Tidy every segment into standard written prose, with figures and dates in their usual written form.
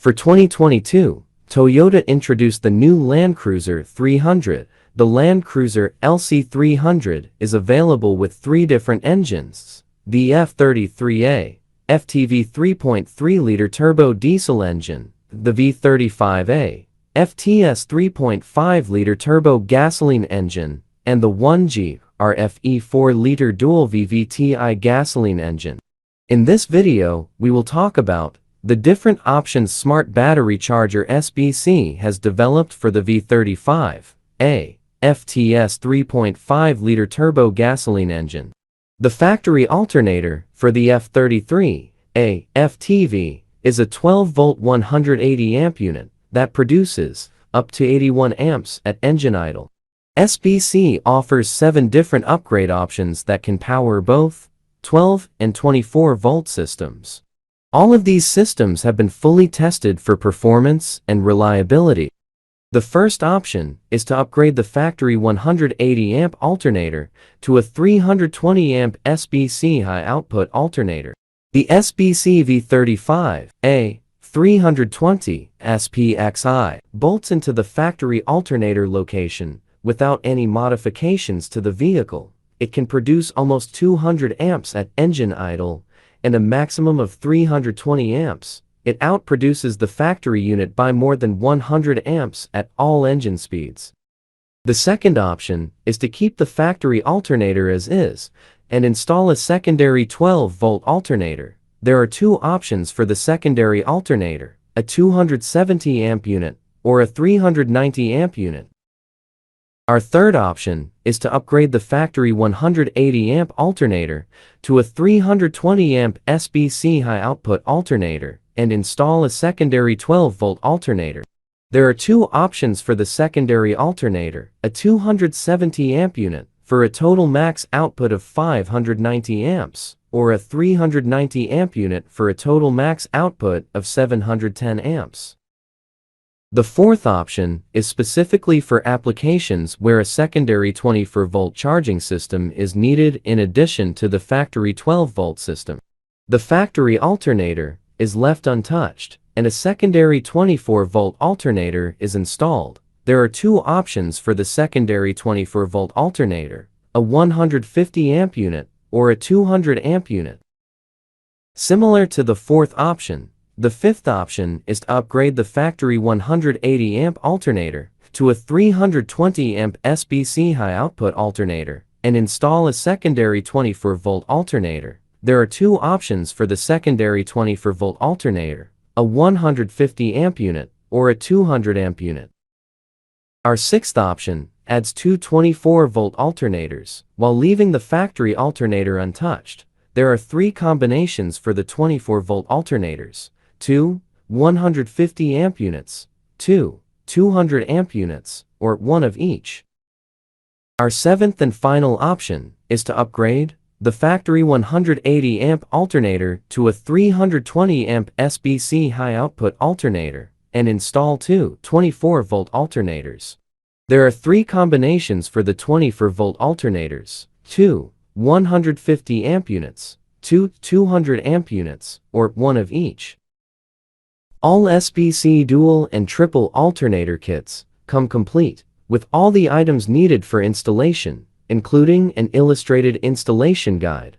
For 2022, Toyota introduced the new Land Cruiser 300. The Land Cruiser LC300 is available with three different engines: the F33A, FTV 3.3-liter turbo diesel engine, the V35A, FTS 3.5-liter turbo gasoline engine, and the 1G RFE 4-liter dual VVTi gasoline engine. In this video, we will talk about the different options Smart Battery Charger SBC has developed for the V35A FTS 3.5-liter turbo gasoline engine. The factory alternator for the F33A FTV is a 12-volt 180-amp unit that produces up to 81 amps at engine idle. SBC offers 7 different upgrade options that can power both 12 and 24-volt systems. All of these systems have been fully tested for performance and reliability. The first option is to upgrade the factory 180-amp alternator to a 320-amp SBC high-output alternator. The SBC V35A 320 SPXI bolts into the factory alternator location without any modifications to the vehicle. It can produce almost 200 amps at engine idle and a maximum of 320 amps. It outproduces the factory unit by more than 100 amps at all engine speeds. The second option is to keep the factory alternator as is and install a secondary 12-volt alternator. There are 2 options for the secondary alternator: a 270-amp unit or a 390-amp unit. Our third option is to upgrade the factory 180-amp alternator to a 320-amp SBC high-output alternator and install a secondary 12-volt alternator. There are 2 options for the secondary alternator: a 270-amp unit for a total max output of 590 amps, or a 390-amp unit for a total max output of 710 amps. The fourth option is specifically for applications where a secondary 24-volt charging system is needed in addition to the factory 12-volt system. The factory alternator is left untouched, and a secondary 24-volt alternator is installed. There are 2 options for the secondary 24-volt alternator: a 150-amp unit or a 200-amp unit. Similar to the fourth option, the fifth option is to upgrade the factory 180-amp alternator to a 320-amp SBC high-output alternator and install a secondary 24-volt alternator. There are 2 options for the secondary 24-volt alternator: a 150-amp unit or a 200-amp unit. Our sixth option adds 2 24-volt alternators while leaving the factory alternator untouched. There are 3 combinations for the 24-volt alternators: 2 150-amp units, 2 200-amp units, or 1 of each. Our seventh and final option is to upgrade the factory 180-amp alternator to a 320-amp SBC high-output alternator and install 2 24-volt alternators. There are 3 combinations for the 24-volt alternators: 2 150-amp units, 2 200-amp units, or 1 of each. All SBC dual and triple alternator kits come complete with all the items needed for installation, including an illustrated installation guide.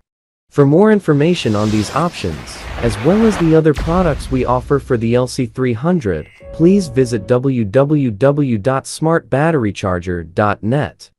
For more information on these options, as well as the other products we offer for the LC300, please visit www.smartbatterycharger.net.